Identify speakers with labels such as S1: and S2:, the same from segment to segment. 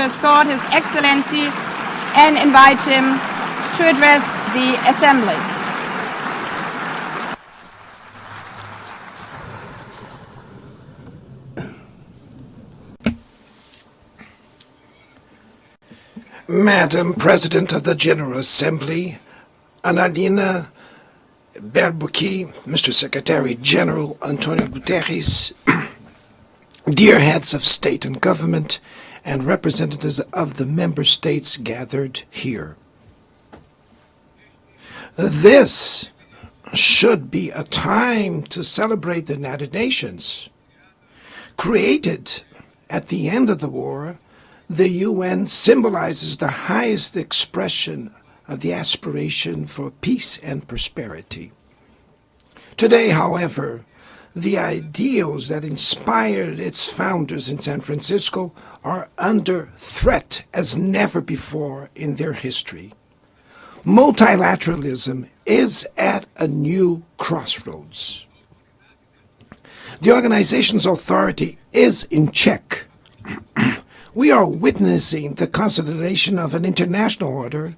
S1: escort His Excellency and invite him to address the Assembly.
S2: Madam President of the General Assembly, Annalena Baerbock, Mr. Secretary General Antonio Guterres, dear heads of state and government, and representatives of the member states gathered here. This should be a time to celebrate the United Nations. Created at the end of the war, the UN symbolizes the highest expression of the aspiration for peace and prosperity. Today, however, the ideals that inspired its founders in San Francisco are under threat as never before in their history. Multilateralism is at a new crossroads. The organization's authority is in check. We are witnessing the consolidation of an international order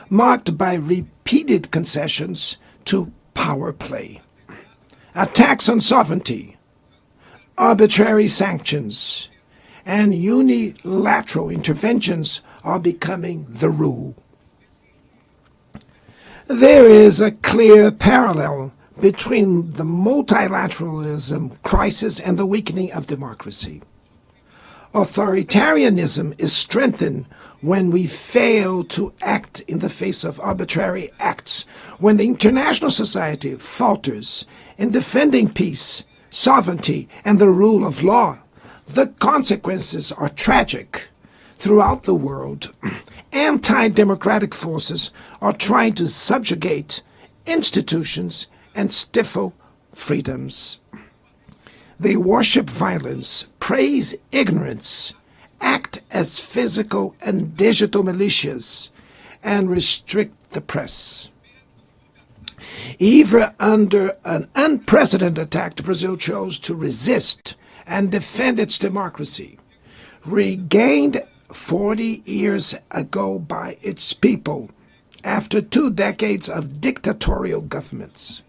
S2: marked by repeated concessions to power play. Attacks on sovereignty, arbitrary sanctions, and unilateral interventions are becoming the rule. There is a clear parallel between the multilateralism crisis and the weakening of democracy. Authoritarianism is strengthened when we fail to act in the face of arbitrary acts, when the international society falters in defending peace, sovereignty, and the rule of law. The consequences are tragic. Throughout the world, anti-democratic forces are trying to subjugate institutions and stifle freedoms. They worship violence, praise ignorance, act as physical and digital militias, and restrict the press. Even under an unprecedented attack, Brazil chose to resist and defend its democracy, regained 40 years ago by its people after 2 decades of dictatorial governments.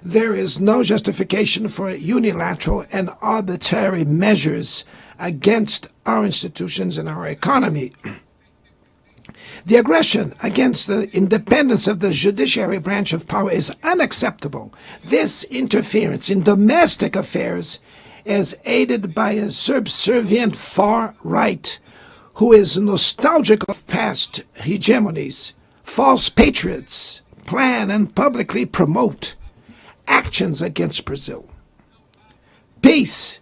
S2: There is no justification for unilateral and arbitrary measures against our institutions and our economy. The aggression against the independence of the judiciary branch of power is unacceptable. This interference in domestic affairs is aided by a subservient far right who is nostalgic of past hegemonies. False patriots plan and publicly promote actions against Brazil. Peace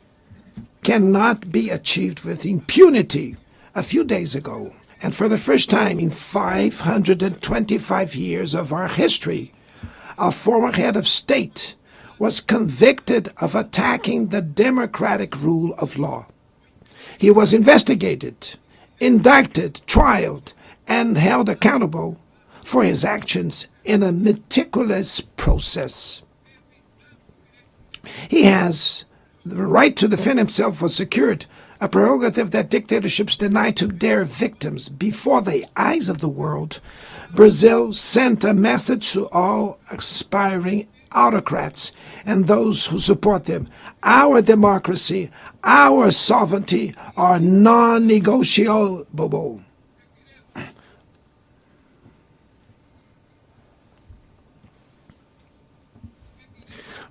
S2: cannot be achieved with impunity. A few days ago, and for the first time in 525 years of our history, a former head of state was convicted of attacking the democratic rule of law. He was investigated, indicted, trialed, and held accountable for his actions in a meticulous process. He has the right to defend himself was secured, a prerogative that dictatorships deny to their victims. Before the eyes of the world, Brazil sent a message to all aspiring autocrats and those who support them. Our democracy, our sovereignty are non-negotiable.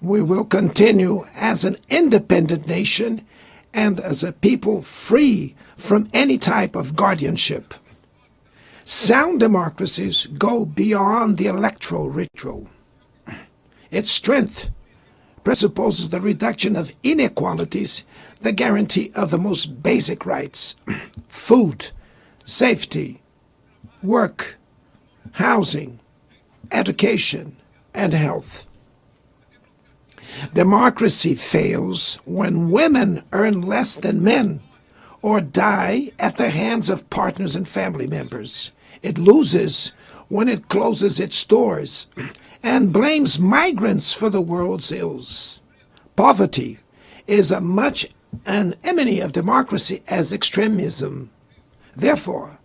S2: We will continue as an independent nation and as a people free from any type of guardianship. Sound democracies go beyond the electoral ritual. Its strength presupposes the reduction of inequalities, the guarantee of the most basic rights: food, safety, work, housing, education, and health. Democracy fails when women earn less than men or die at the hands of partners and family members. It loses when it closes its doors and blames migrants for the world's ills. Poverty is as much an enemy of democracy as extremism. Therefore,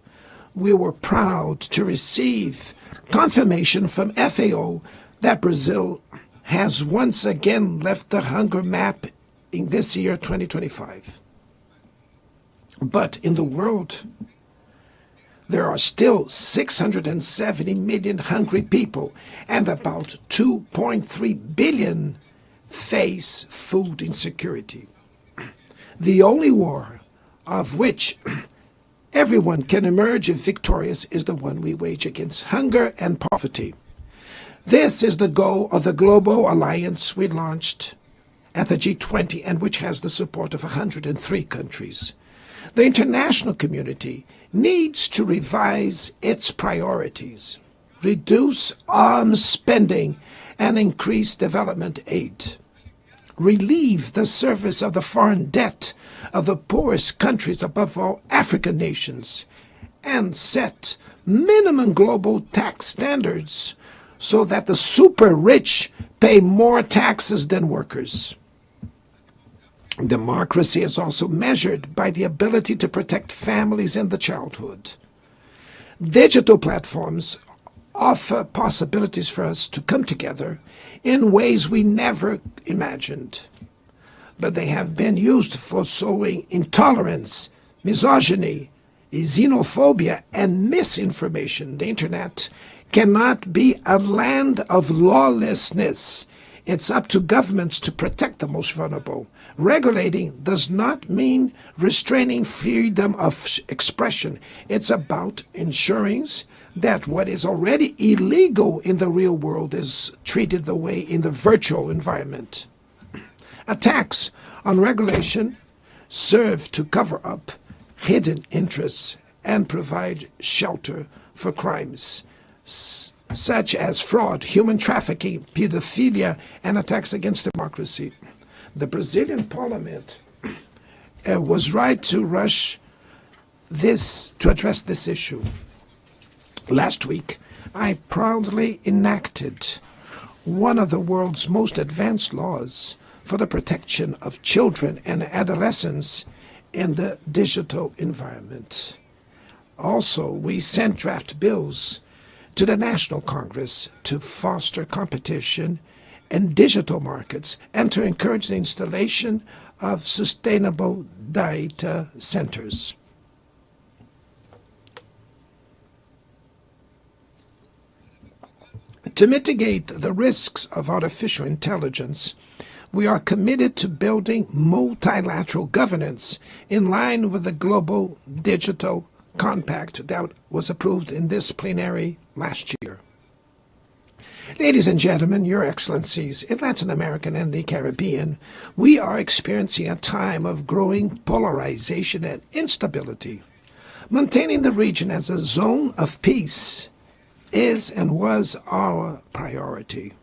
S2: we were proud to receive confirmation from FAO that Brazil has once again left the hunger map in this year, 2025. But in the world, there are still 670 million hungry people, and about 2.3 billion face food insecurity. The only war of which everyone can emerge victorious is the one we wage against hunger and poverty. This is the goal of the global alliance we launched at the G20 and which has the support of 103 countries. The international community needs to revise its priorities, reduce arms spending, and increase development aid. Relieve the service of the foreign debt of the poorest countries, above all African nations, and set minimum global tax standards so that the super rich pay more taxes than workers. Democracy is also measured by the ability to protect families in the childhood. Digital platforms offer possibilities for us to come together in ways we never imagined. But they have been used for sowing intolerance, misogyny, xenophobia, and misinformation. The internet cannot be a land of lawlessness. It's up to governments to protect the most vulnerable. Regulating does not mean restraining freedom of expression. It's about ensuring that what is already illegal in the real world is treated the way in the virtual environment. Attacks on regulation serve to cover up hidden interests and provide shelter for crimes such as fraud, human trafficking, pedophilia, and attacks against democracy. The Brazilian parliament was right to rush to address this issue. Last week, I proudly enacted one of the world's most advanced laws for the protection of children and adolescents in the digital environment. Also, we sent draft bills to the National Congress to foster competition in digital markets and to encourage the installation of sustainable data centers. To mitigate the risks of artificial intelligence, we are committed to building multilateral governance in line with the Global Digital Compact that was approved in this plenary last year. Ladies and gentlemen, Your Excellencies, in Latin America and the Caribbean, we are experiencing a time of growing polarization and instability. Maintaining the region as a zone of peace is and was our priority.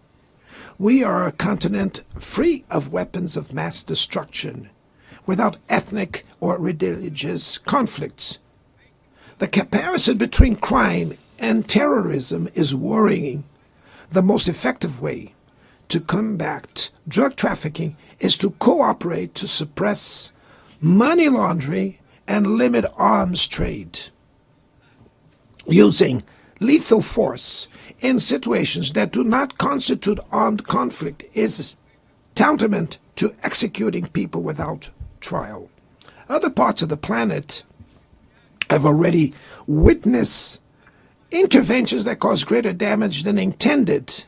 S2: We are a continent free of weapons of mass destruction, without ethnic or religious conflicts. The comparison between crime and terrorism is worrying. The most effective way to combat drug trafficking is to cooperate to suppress money laundering and limit arms trade. Using lethal force in situations that do not constitute armed conflict is tantamount to executing people without trial. Other parts of the planet have already witnessed interventions that cause greater damage than intended,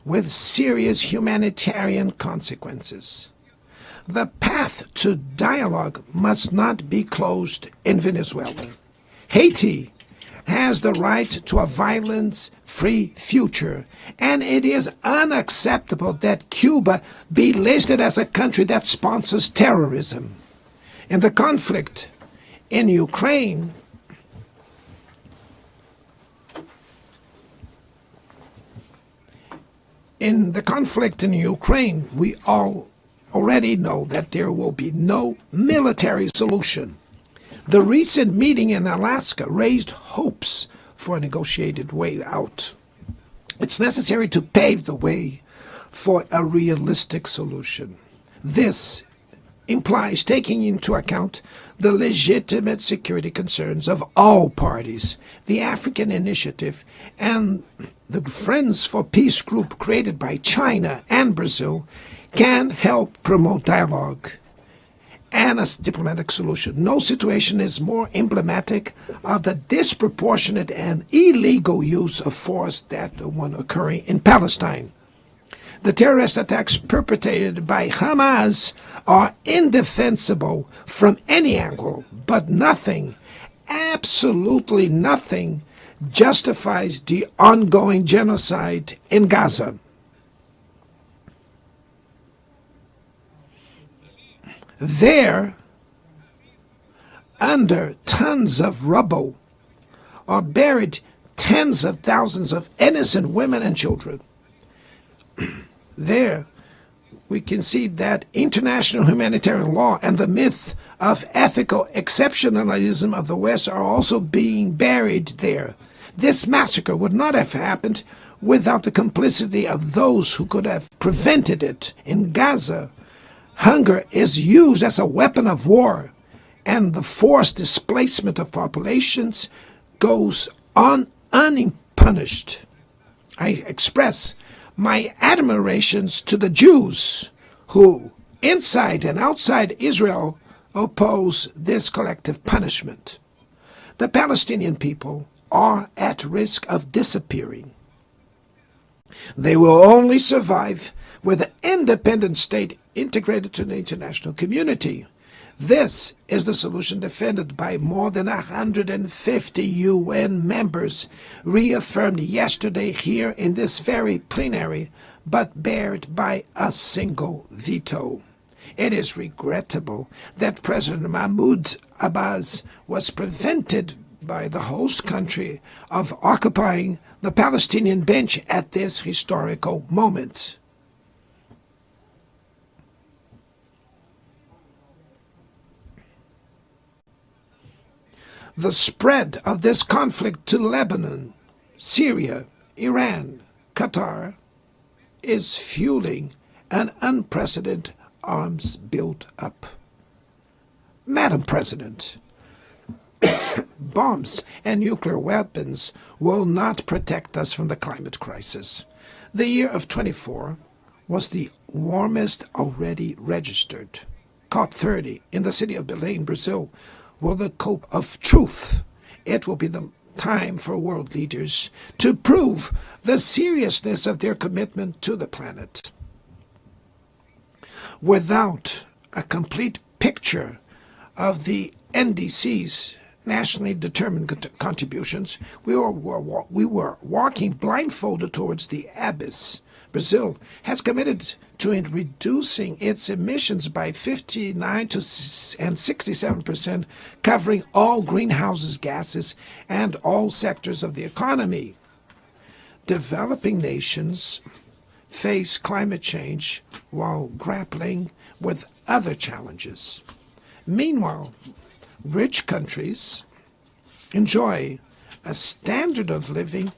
S2: with serious humanitarian consequences. The path to dialogue must not be closed in Venezuela. Haiti has the right to a violence-free future, and it is unacceptable that Cuba be listed as a country that sponsors terrorism. In the conflict in Ukraine, we all already know that there will be no military solution. The recent meeting in Alaska raised hopes for a negotiated way out. It's necessary to pave the way for a realistic solution. This implies taking into account the legitimate security concerns of all parties. The African Initiative and the Friends for Peace group created by China and Brazil can help promote dialogue and a diplomatic solution. No situation is more emblematic of the disproportionate and illegal use of force than the one occurring in Palestine. The terrorist attacks perpetrated by Hamas are indefensible from any angle, but nothing, absolutely nothing, justifies the ongoing genocide in Gaza. There, under tons of rubble, are buried tens of thousands of innocent women and children. There, we can see that international humanitarian law and the myth of ethical exceptionalism of the West are also being buried there. This massacre would not have happened without the complicity of those who could have prevented it. In Gaza, hunger is used as a weapon of war, and the forced displacement of populations goes on unpunished. I express my admirations to the Jews who, inside and outside Israel, oppose this collective punishment. The Palestinian people are at risk of disappearing. They will only survive with an independent state integrated to the international community. This is the solution defended by more than 150 UN members, reaffirmed yesterday here in this very plenary, but bared by a single veto. It is regrettable that President Mahmoud Abbas was prevented by the host country of occupying the Palestinian bench at this historical moment. The spread of this conflict to Lebanon, Syria, Iran, Qatar is fueling an unprecedented arms build-up. Madam President, bombs and nuclear weapons will not protect us from the climate crisis. The year of 24 was the warmest already registered. COP30 in the city of Belém, Brazil, will the cope of truth. It will be the time for world leaders to prove the seriousness of their commitment to the planet. Without a complete picture of the NDC's nationally determined contributions, we were walking blindfolded towards the abyss. Brazil has committed to reducing its emissions by 59% and 67%, covering all greenhouse gases and all sectors of the economy. Developing nations face climate change while grappling with other challenges. Meanwhile, rich countries enjoy a standard of living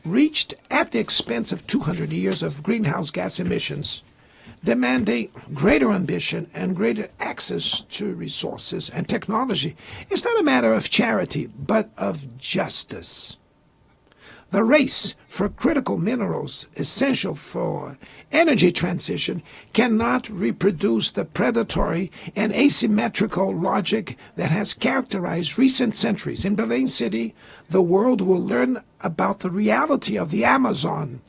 S2: reached at the expense of 200 years of greenhouse gas emissions, demanding greater ambition and greater access to resources and technology. It's not a matter of charity, but of justice. The race for critical minerals essential for energy transition cannot reproduce the predatory and asymmetrical logic that has characterized recent centuries. In Belém City, the world will learn about the reality of the Amazon.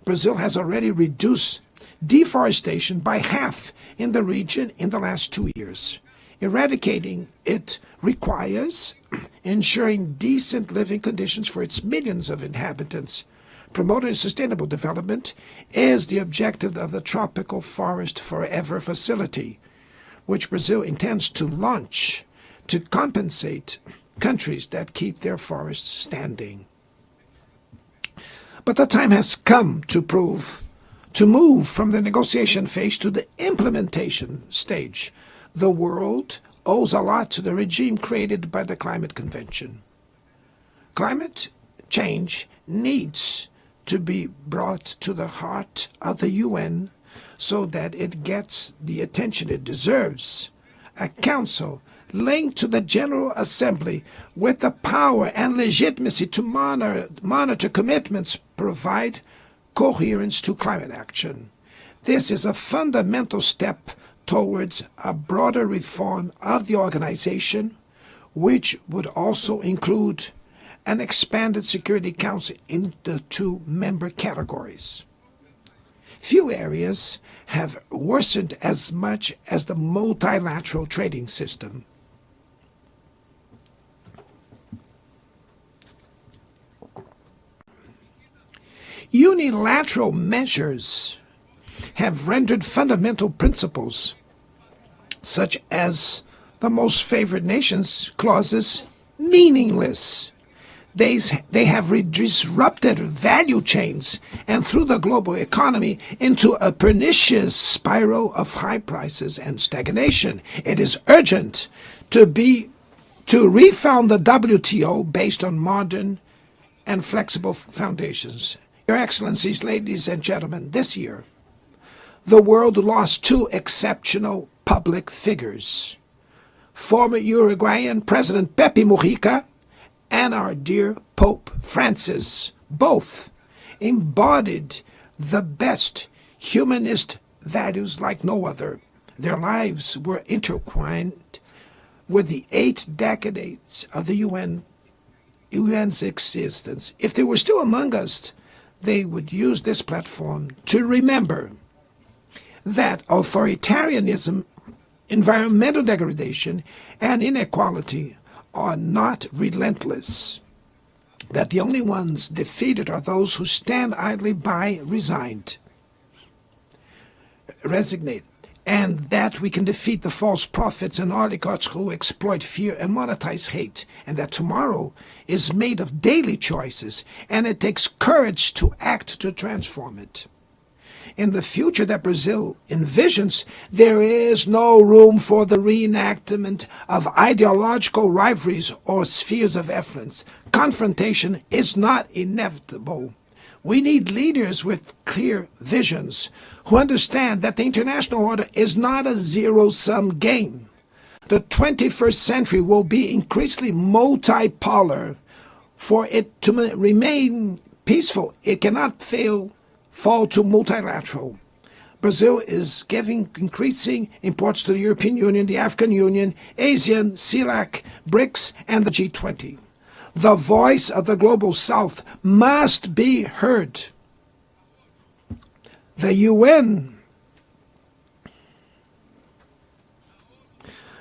S2: Brazil has already reduced deforestation by half in the region in the last 2 years. Eradicating it requires ensuring decent living conditions for its millions of inhabitants. Promoting sustainable development is the objective of the Tropical Forest Forever facility, which Brazil intends to launch to compensate countries that keep their forests standing. But the time has come to move from the negotiation phase to the implementation stage. The world owes a lot to the regime created by the Climate Convention. Climate change needs to be brought to the heart of the UN so that it gets the attention it deserves. A council linked to the General Assembly with the power and legitimacy to monitor commitments, provide coherence to climate action. This is a fundamental step towards a broader reform of the organization, which would also include an expanded Security Council in the 2 member categories. Few areas have worsened as much as the multilateral trading system. Unilateral measures have rendered fundamental principles, such as the most favored nations clauses, meaningless. They have disrupted value chains and threw the global economy into a pernicious spiral of high prices and stagnation. It is urgent to refound the WTO based on modern and flexible foundations. Your Excellencies, ladies and gentlemen, this year, the world lost 2 exceptional public figures. Former Uruguayan President Pepe Mujica and our dear Pope Francis, both embodied the best humanist values like no other. Their lives were intertwined with the 8 decades of the UN's existence. If they were still among us, they would use this platform to remember that authoritarianism, environmental degradation, and inequality are not relentless, that the only ones defeated are those who stand idly by, resignate, and that we can defeat the false prophets and oligarchs who exploit fear and monetize hate, and that tomorrow is made of daily choices, and it takes courage to act to transform it. In the future that Brazil envisions, there is no room for the reenactment of ideological rivalries or spheres of influence. Confrontation is not inevitable. We need leaders with clear visions who understand that the international order is not a zero-sum game. The 21st century will be increasingly multipolar. For it to remain peaceful, it cannot fall to multilateral. Brazil is giving increasing importance to the European Union, the African Union, ASEAN, CELAC, BRICS, and the G20. The voice of the Global South must be heard. The UN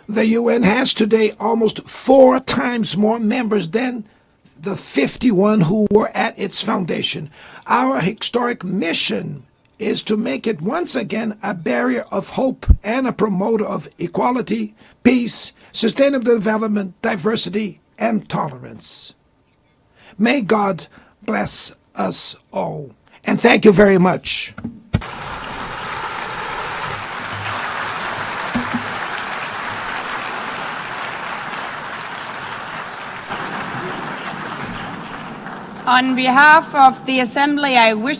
S2: has today almost 4 times more members than the 51 who were at its foundation. Our historic mission is to make it once again a barrier of hope and a promoter of equality, peace, sustainable development, diversity, and tolerance. May God bless us all. And thank you very much.
S1: On behalf of the Assembly, I wish